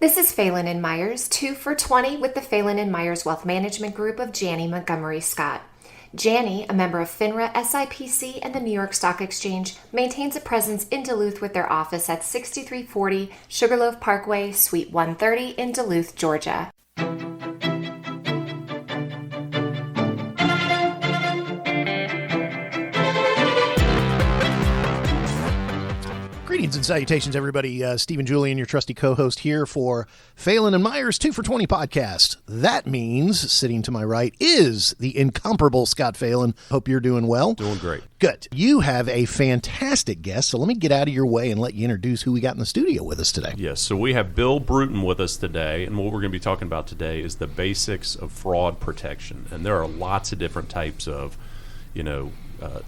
This is PHELAN Myers, 2 for 20 with the PHELAN Myers Wealth Management Group of Janney, Montgomery, Scott. Janney, a member of FINRA, SIPC, and the New York Stock Exchange, maintains a presence in Duluth with their office at 6340 Sugarloaf Parkway, Suite 130 in Duluth, Georgia. Greetings and salutations, everybody. Stephen Julian, your trusty co-host here for PHELAN Myers 2 for 20 podcast. That means, sitting to my right, is the incomparable Scott Phelan. Hope you're doing well. Doing great. Good. You have a fantastic guest, so let me get out of your way and let you introduce who we got in the studio with us today. Yes, so we have Bill Bruton with us today, and what we're going to be talking about today is the basics of fraud protection. And there are lots of different types of,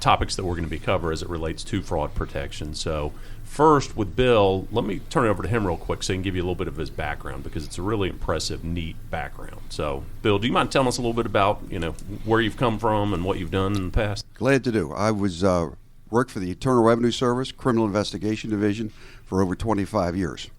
topics that we're going to be covering as it relates to fraud protection. So first, with Bill, let me turn it over to him real quick so he can give you a little bit of his background, because it's a really impressive, neat background. So, Bill, do you mind telling us a little bit about, where you've come from and what you've done in the past? Glad to do. I was worked for the Internal Revenue Service, Criminal Investigation Division, for over 25 years.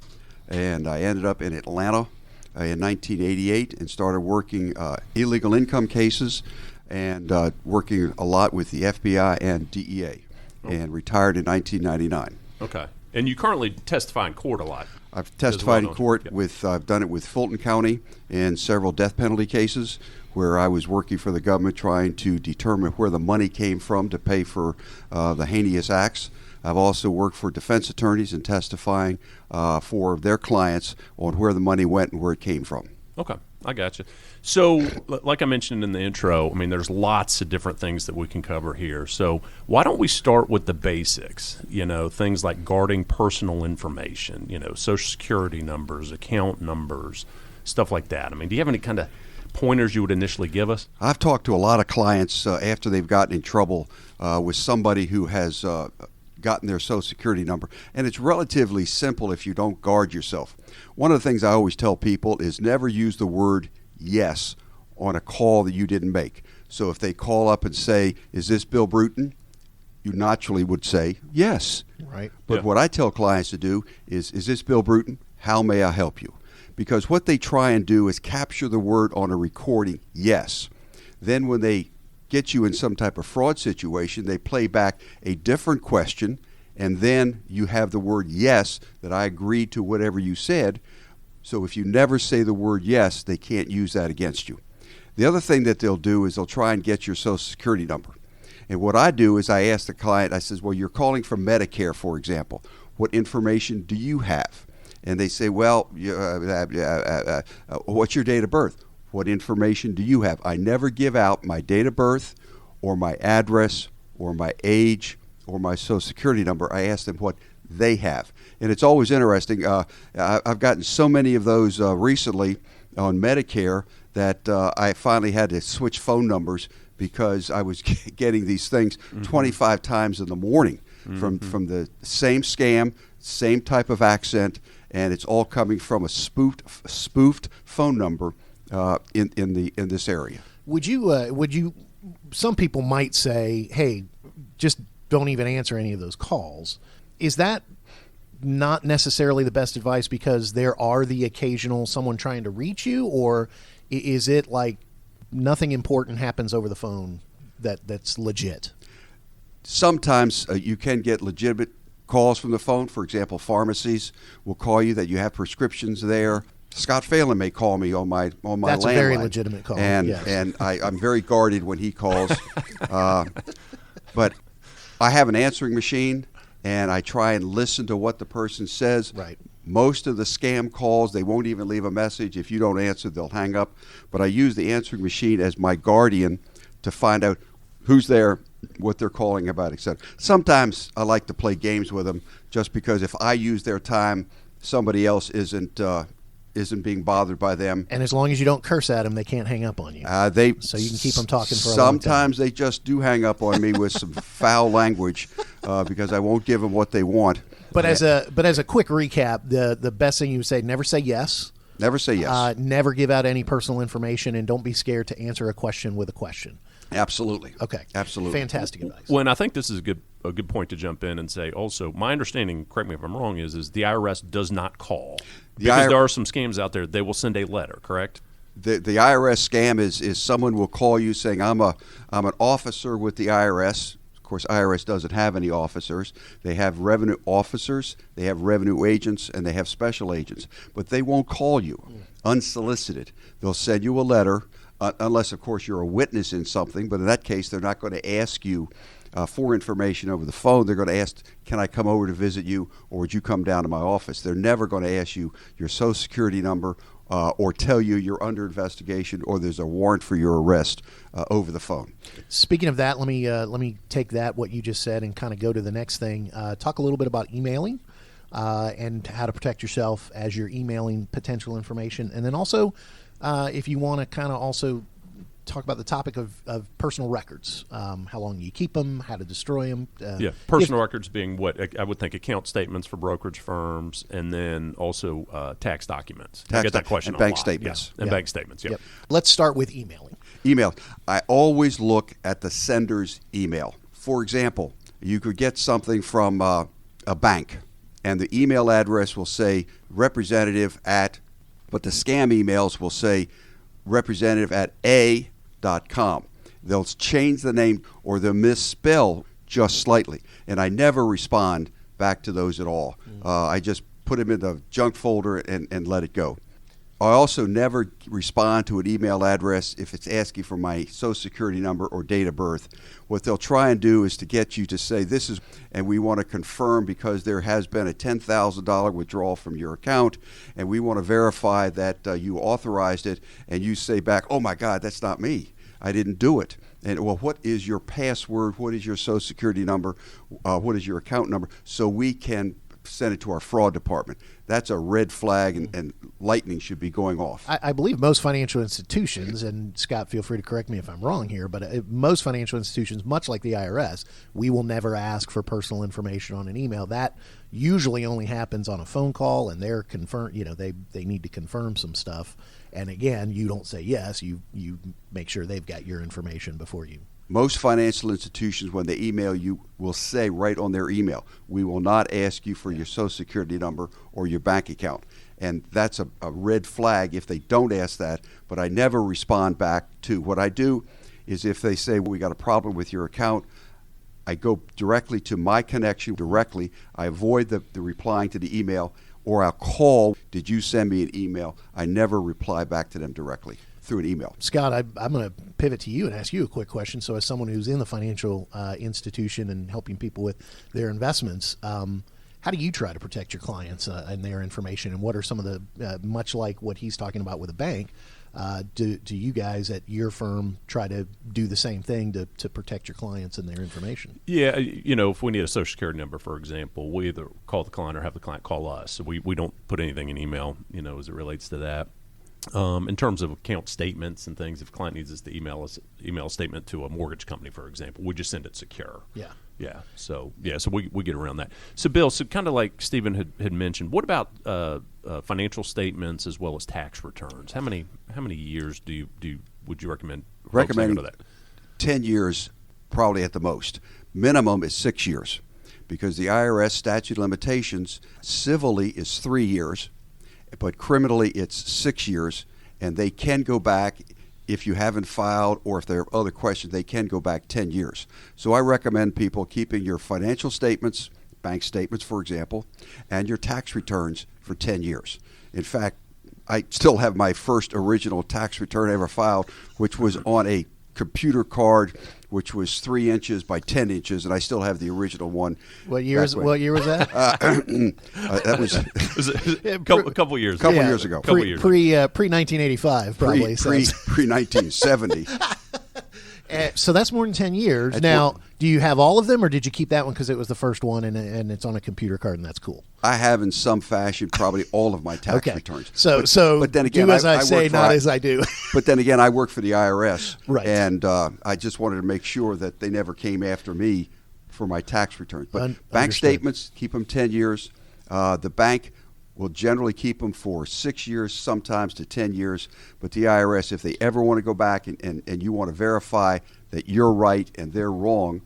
And I ended up in Atlanta in 1988 and started working illegal income cases and working a lot with the FBI and DEA, and retired in 1999. Okay. And you currently testify in court a lot. I've testified in court with, I've done it with Fulton County in several death penalty cases where I was working for the government trying to determine where the money came from to pay for the heinous acts. I've also worked for defense attorneys and testifying for their clients on where the money went and where it came from. Okay, I got you. So, like I mentioned in the intro, there's lots of different things that we can cover here. So, why don't we start with the basics? Things like guarding personal information, social security numbers, account numbers, stuff like that. Do you have any kind of pointers you would initially give us? I've talked to a lot of clients after they've gotten in trouble with somebody who has gotten their social security number, and it's relatively simple if you don't guard yourself. One of the things I always tell people is never use the word yes on a call that you didn't make. So if they call up and say, "Is this Bill Bruton?" you naturally would say yes. Right. But what I tell clients to do is this Bill Bruton? How may I help you? Because what they try and do is capture the word on a recording, yes. Then when they get you in some type of fraud situation, they play back a different question, and then you have the word yes, that I agreed to whatever you said. So if you never say the word yes, they can't use that against you. The other thing that they'll do is they'll try and get your social security number. And what I do is I ask the client, I says, well, you're calling from Medicare, for example. What information do you have? And they say, well, what's your date of birth? What information do you have? I never give out my date of birth or my address or my age or my social security number. I ask them what they have. And it's always interesting. I've gotten so many of those recently on Medicare that I finally had to switch phone numbers because I was getting these things 25 times in the morning from the same scam, same type of accent, and it's all coming from a spoofed phone number in this area. Would you? Some people might say, "Hey, just don't even answer any of those calls." Is that not necessarily the best advice because there are the occasional someone trying to reach you, or is it like nothing important happens over the phone that's legit? Sometimes you can get legitimate calls from the phone. For example, pharmacies will call you that you have prescriptions there. Scott Phelan may call me on my landline. That's a very legitimate call. And yes. and I'm very guarded when he calls. But I have an answering machine, and I try and listen to what the person says. Right. Most of the scam calls, they won't even leave a message. If you don't answer, they'll hang up. But I use the answering machine as my guardian to find out who's there, what they're calling about, etc. Sometimes I like to play games with them just because if I use their time, somebody else isn't being bothered by them. And as long as you don't curse at them, they can't hang up on you. So you can keep them talking for a long time. Sometimes they just do hang up on me with some foul language because I won't give them what they want. But as a quick recap, the best thing you would say: never say yes. Never say yes. Never give out any personal information, and don't be scared to answer a question with a question. Absolutely. Okay. Absolutely. Fantastic advice. Well, and I think this is a a good point to jump in and say also, my understanding, correct me if I'm wrong, is the IRS does not call. Because there are some scams out there. They will send a letter, correct? The IRS scam is someone will call you saying, I'm an officer with the IRS. Of course, IRS doesn't have any officers. They have revenue officers, they have revenue agents, and they have special agents. But they won't call you unsolicited. They'll send you a letter, unless, of course, you're a witness in something. But in that case, they're not going to ask you for information over the phone. They're going to ask, can I come over to visit you, or would you come down to my office? They're never going to ask you your Social Security number or tell you you're under investigation or there's a warrant for your arrest over the phone. Speaking of that, let me take that, what you just said, and kind of go to the next thing. Talk a little bit about emailing and how to protect yourself as you're emailing potential information. And then also, if you want to kind of also talk about the topic of personal records, how long you keep them, how to destroy them. Personal records being what I would think account statements for brokerage firms, and then also tax documents. I get that question and a bank lot. statements. Yeah. And bank statements, Yep. Let's start with emailing. Email. I always look at the sender's email. For example, you could get something from a bank, and the email address will say representative at, but the scam emails will say representative at a.com. They'll change the name or they'll misspell just slightly, and I never respond back to those at all. I just put them in the junk folder and let it go. I also never respond to an email address if it's asking for my Social Security number or date of birth. What they'll try and do is to get you to say this is, and we want to confirm because there has been a $10,000 withdrawal from your account, and we want to verify that you authorized it, and you say back, oh my God, that's not me. I didn't do it. And well, what is your password? What is your Social Security number? What is your account number? So we can send it to our fraud department. That's a red flag, and lightning should be going off. I believe most financial institutions, and Scott, feel free to correct me if I'm wrong here, but most financial institutions, much like the IRS, we will never ask for personal information on an email. That usually only happens on a phone call, and they're confirm. They need to confirm some stuff. And again, you don't say yes. You make sure they've got your information before you. Most financial institutions, when they email you, will say right on their email, we will not ask you for your Social Security number or your bank account. And that's a red flag if they don't ask that, but I never respond back to. What I do is if they say, well, we got a problem with your account, I go directly to my connection directly. I avoid the replying to the email, or I'll call, did you send me an email? I never reply back to them directly through an email. Scott, I'm going to pivot to you and ask you a quick question. So as someone who's in the financial institution and helping people with their investments, how do you try to protect your clients and their information? And what are some of the, much like what he's talking about with a bank, do you guys at your firm try to do the same thing to protect your clients and their information? Yeah, if we need a Social Security number, for example, we either call the client or have the client call us. So we don't put anything in email, as it relates to that. In terms of account statements and things, if a client needs us to email a statement to a mortgage company, for example, we just send it secure. Yeah. So we get around that. So Bill, kind of like Stephen had mentioned, what about financial statements as well as tax returns? How many years would you recommend? Recommending that 10 years, probably at the most. Minimum is 6 years, because the IRS statute of limitations civilly is 3 years. But criminally, it's 6 years, and they can go back if you haven't filed, or if there are other questions, they can go back 10 years. So I recommend people keeping your financial statements, bank statements, for example, and your tax returns for 10 years. In fact, I still have my first original tax return I ever filed, which was on a computer card, which was 3 inches by 10 inches, and I still have the original one. What year was that? That was a couple years ago. Pre 1985, probably. Pre 1970. So that's more than 10 years. Now, do you have all of them, or did you keep that one because it was the first one and it's on a computer card and that's cool? I have, in some fashion, probably all of my tax returns. But then again, do as I say, not as I do. But then again, I work for the IRS, right? And I just wanted to make sure that they never came after me for my tax returns. But bank statements, keep them 10 years. The bank will generally keep them for 6 years, sometimes to 10 years. But the IRS, if they ever want to go back and you want to verify that you're right and they're wrong,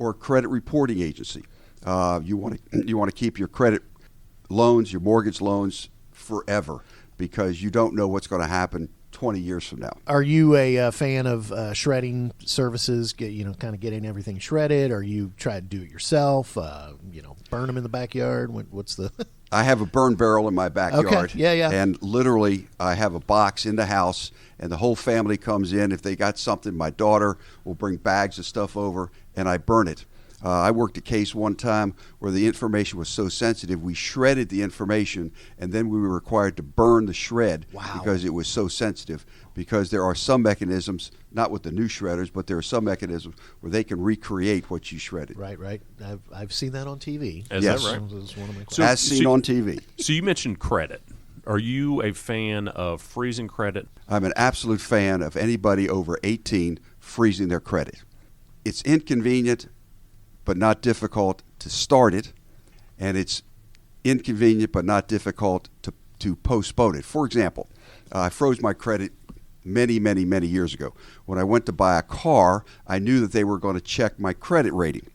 or a credit reporting agency. You want to keep your credit loans, your mortgage loans forever, because you don't know what's going to happen 20 years from now. Are you a fan of shredding services? Kind of getting everything shredded? Or you try to do it yourself? Burn them in the backyard? What's the? I have a burn barrel in my backyard. Okay. Yeah. And literally, I have a box in the house, and the whole family comes in. If they got something, my daughter will bring bags of stuff over, and I burn it. I worked a case one time where the information was so sensitive, we shredded the information, and then we were required to burn the shred. Wow. Because it was so sensitive. Because there are some mechanisms, not with the new shredders, but there are some mechanisms where they can recreate what you shredded. Right. I've seen that on TV. Is Yes. that right? That's one of my So- As seen on TV. So you mentioned credit. Are you a fan of freezing credit? I'm an absolute fan of anybody over 18 freezing their credit. It's inconvenient, but not difficult to start it, and it's inconvenient but not difficult to postpone it. For example, I froze my credit many years ago. When I went to buy a car, I knew that they were going to check my credit rating.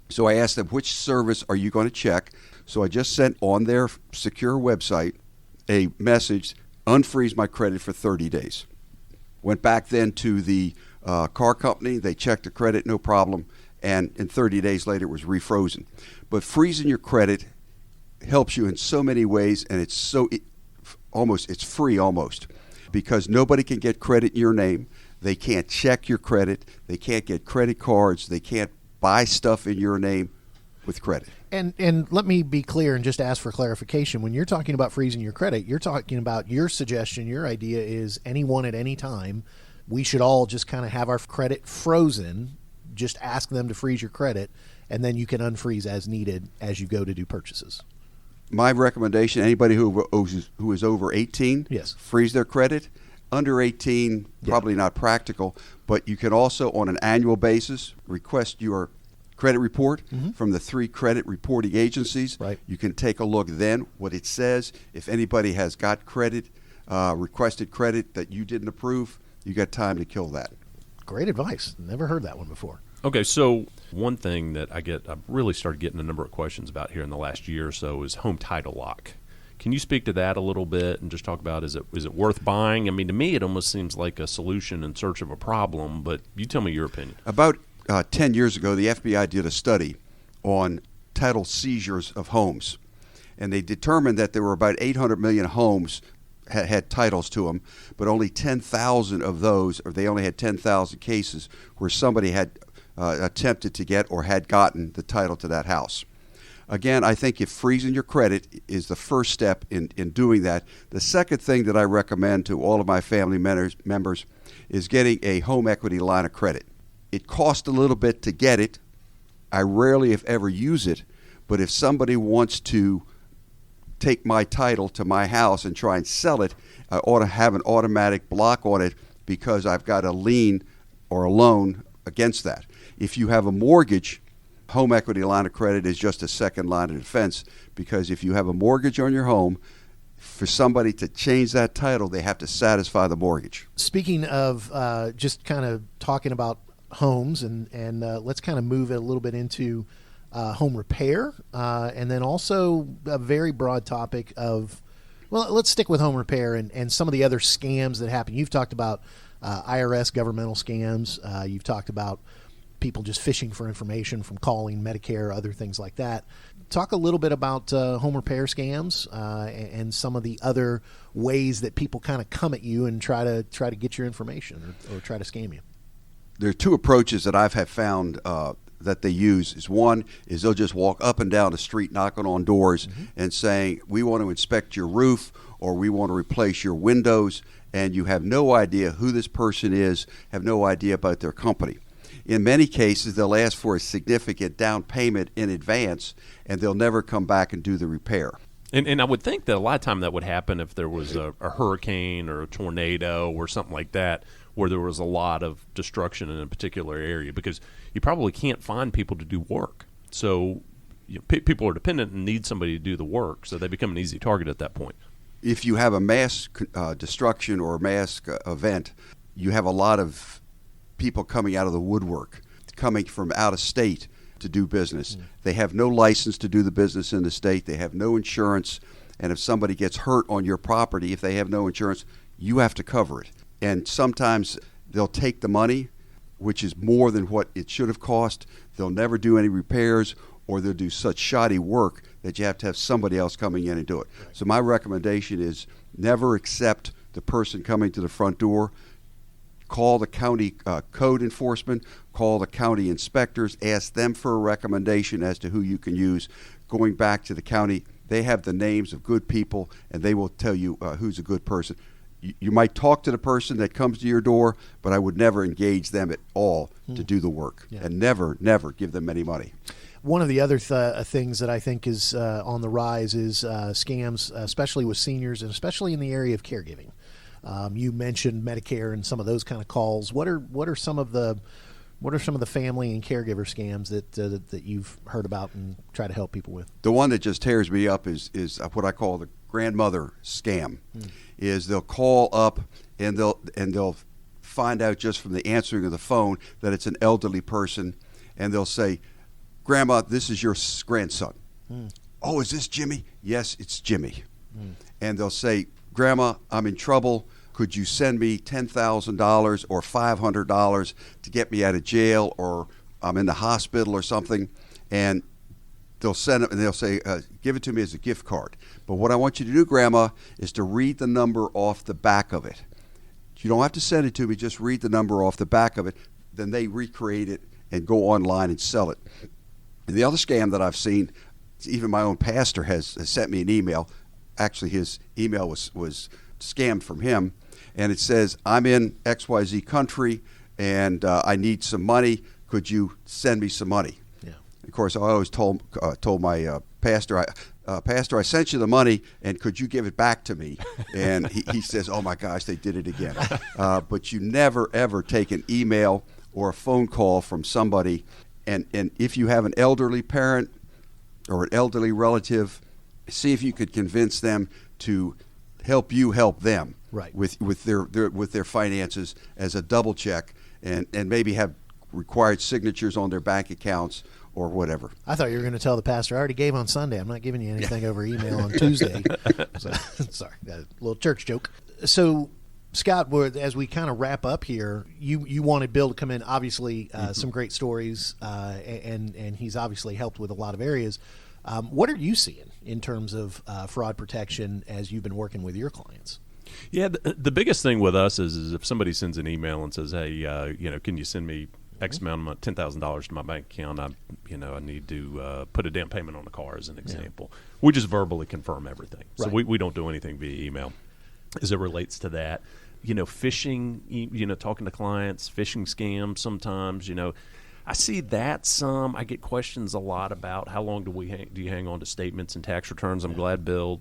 So I asked them, which service are you going to check? So I just sent on their secure website a message, unfreeze my credit for 30 days. Went back then to the car company. They checked the credit, no problem. And in 30 days later, it was refrozen. But freezing your credit helps you in so many ways, and it's it's free almost, because nobody can get credit in your name. They can't check your credit. They can't get credit cards. They can't buy stuff in your name with credit. And let me be clear and just ask for clarification. When you're talking about freezing your credit, you're talking about your suggestion, your idea is anyone at any time, we should all just kind of have our credit frozen. Just ask them to freeze your credit, and then you can unfreeze as needed as you go to do purchases. My recommendation, anybody who is over 18, Yes. freeze their credit. Under 18, probably not practical, but you can also, on an annual basis, request your credit report from the 3 credit reporting agencies. Right. You can take a look then what it says. If anybody has got credit, requested credit that you didn't approve, you got time to kill that. Great advice. Never heard that one before. Okay, so one thing that I've really started getting a number of questions about here in the last year or so is home title lock. Can you speak to that a little bit and just talk about is it worth buying? I mean, to me, it almost seems like a solution in search of a problem, but you tell me your opinion. About 10 years ago, the FBI did a study on title seizures of homes, and they determined that there were about 800 million homes had titles to them, but only 10,000 of those, or they only had 10,000 cases where somebody had attempted to get or had gotten the title to that house. Again, I think if freezing your credit is the first step in doing that. The second thing that I recommend to all of my family members is getting a home equity line of credit. It costs a little bit to get it. I rarely, if ever, use it, but if somebody wants to take my title to my house and try and sell it, I ought to have an automatic block on it because I've got a lien or a loan against that. If you have a mortgage, home equity line of credit is just a second line of defense, because if you have a mortgage on your home, for somebody to change that title, they have to satisfy the mortgage. Speaking of just kind of talking about homes, and let's kind of move it a little bit into home repair, and then also a very broad topic of, well, let's stick with home repair and some of the other scams that happen. You've talked about IRS governmental scams. You've talked about people just fishing for information from calling Medicare, other things like that. Talk a little bit about home repair scams and some of the other ways that people kind of come at you and try to get your information or try to scam you. There are 2 approaches that I've found that they use. One is they'll just walk up and down the street knocking on doors and saying, we want to inspect your roof, or we want to replace your windows, and you have no idea who this person is, have no idea about their company. In many cases, they'll ask for a significant down payment in advance, and they'll never come back and do the repair. And I would think that a lot of time that would happen if there was a hurricane or a tornado or something like that, where there was a lot of destruction in a particular area, because you probably can't find people to do work. So people are dependent and need somebody to do the work, so they become an easy target at that point. If you have a mass destruction or a mass event, you have a lot of people coming out of the woodwork, coming from out of state, to do business. They have no license to do the business in the state. They have no insurance. And if somebody gets hurt on your property, if they have no insurance, you have to cover it. And sometimes they'll take the money, which is more than what it should have cost. They'll never do any repairs, or they'll do such shoddy work that you have to have somebody else coming in and do it. Right. So my recommendation is never accept the person coming to the front door. Call the county code enforcement, call the county inspectors, ask them for a recommendation as to who you can use. Going back to the county, they have the names of good people, and they will tell you who's a good person. You might talk to the person that comes to your door, but I would never engage them at all to do the work, and never give them any money. One of the other things that I think is on the rise is scams, especially with seniors and especially in the area of caregiving. You mentioned Medicare and some of those kind of calls. What are some of the family and caregiver scams that you've heard about and try to help people with? The one that just tears me up is what I call the grandmother scam. Is they'll call up and they'll find out just from the answering of the phone that it's an elderly person, and they'll say, "Grandma, this is your grandson." "Oh, is this Jimmy?" "Yes, it's Jimmy." And they'll say, "Grandma, I'm in trouble. Could you send me $10,000 or $500 to get me out of jail, or I'm in the hospital or something?" And they'll send it, and they'll say, "Give it to me as a gift card. But what I want you to do, Grandma, is to read the number off the back of it. You don't have to send it to me. Just read the number off the back of it." Then they recreate it and go online and sell it. And the other scam that I've seen, even my own pastor has sent me an email. Actually, his email was scammed from him, and it says, "I'm in XYZ country, and I need some money. Could you send me some money?" Yeah. Of course, I always told my pastor, "Pastor, I sent you the money, and could you give it back to me?" And he says, "Oh my gosh, they did it again." But you never ever take an email or a phone call from somebody, and if you have an elderly parent or an elderly relative, see if you could convince them to help you help them, right, with their finances as a double check, and maybe have required signatures on their bank accounts or whatever. I thought you were going to tell the pastor, "I already gave on Sunday. I'm not giving you anything over email on Tuesday." So, sorry, a little church joke. So, Scott, as we kind of wrap up here, you wanted Bill to come in. Obviously, some great stories, and he's obviously helped with a lot of areas. What are you seeing in terms of fraud protection as you've been working with your clients? Yeah, the biggest thing with us is if somebody sends an email and says, "Hey, can you send me X amount of $10,000 to my bank account? I need to put a down payment on a car," as an example. We just verbally confirm everything. So Right. we don't do anything via email as it relates to that. Phishing, talking to clients, phishing scams sometimes, I see that some. I get questions a lot about how long do you hang on to statements and tax returns. I'm glad, Bill,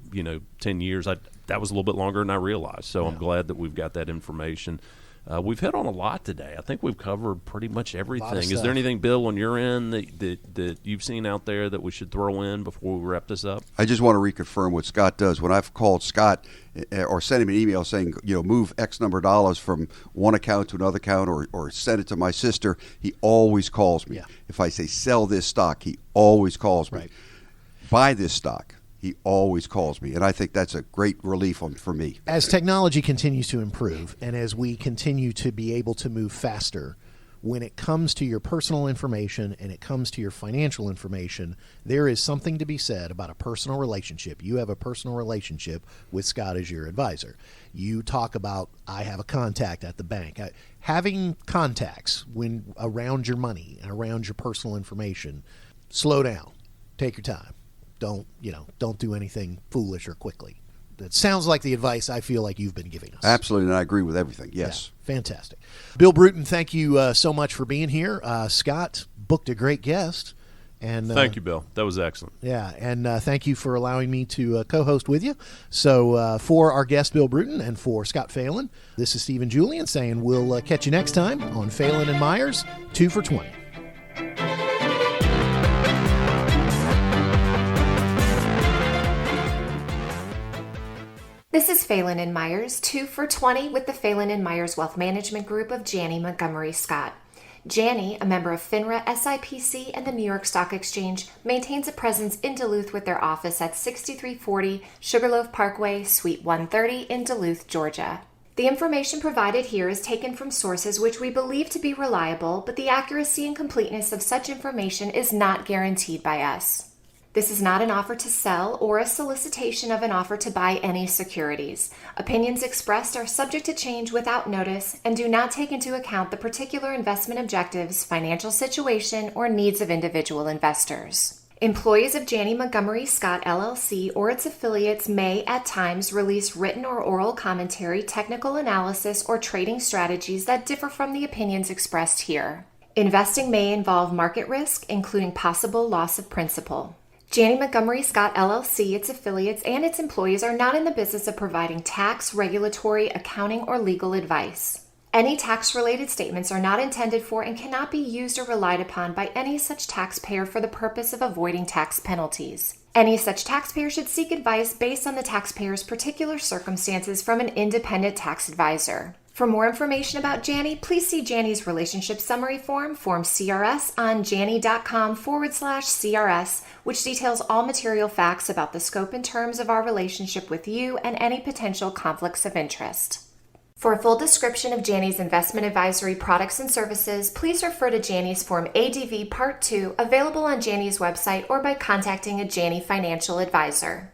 10 years. That was a little bit longer than I realized. So I'm glad that we've got that information. We've hit on a lot today. I think we've covered pretty much everything. Is there anything, Bill, on your end that you've seen out there that we should throw in before we wrap this up? I just want to reconfirm what Scott does. When I've called Scott or sent him an email saying, move X number of dollars from one account to another account, or send it to my sister, he always calls me. Yeah. If I say sell this stock, he always calls me. Right. Buy this stock, he always calls me, and I think that's a great relief for me. As technology continues to improve and as we continue to be able to move faster, when it comes to your personal information and it comes to your financial information, there is something to be said about a personal relationship. You have a personal relationship with Scott as your advisor. You talk about, I have a contact at the bank. Having contacts around your money and around your personal information, slow down. Take your time. Don't do anything foolish or quickly. That sounds like the advice I feel like you've been giving us. Absolutely, and I agree with everything. Yes. Yeah, fantastic. Bill Bruton, thank you so much for being here. Scott booked a great guest. And thank you, Bill. That was excellent. Yeah, and thank you for allowing me to co-host with you. So for our guest, Bill Bruton, and for Scott Phelan, this is Stephen Julian saying we'll catch you next time on Phelan and Myers, 2 for 20. This is Phelan and Myers, 2 for 20 with the Phelan and Myers Wealth Management Group of Janney, Montgomery, Scott. Janney, a member of FINRA, SIPC, and the New York Stock Exchange, maintains a presence in Duluth with their office at 6340 Sugarloaf Parkway, Suite 130 in Duluth, Georgia. The information provided here is taken from sources which we believe to be reliable, but the accuracy and completeness of such information is not guaranteed by us. This is not an offer to sell or a solicitation of an offer to buy any securities. Opinions expressed are subject to change without notice and do not take into account the particular investment objectives, financial situation, or needs of individual investors. Employees of Janney Montgomery Scott LLC or its affiliates may, at times, release written or oral commentary, technical analysis, or trading strategies that differ from the opinions expressed here. Investing may involve market risk, including possible loss of principal. Janney Montgomery Scott LLC, its affiliates, and its employees are not in the business of providing tax, regulatory, accounting, or legal advice. Any tax-related statements are not intended for and cannot be used or relied upon by any such taxpayer for the purpose of avoiding tax penalties. Any such taxpayer should seek advice based on the taxpayer's particular circumstances from an independent tax advisor. For more information about Janney, please see Janney's Relationship Summary Form, Form CRS, on janney.com/CRS, which details all material facts about the scope and terms of our relationship with you and any potential conflicts of interest. For a full description of Janney's investment advisory products and services, please refer to Janney's Form ADV Part 2, available on Janney's website or by contacting a Janney financial advisor.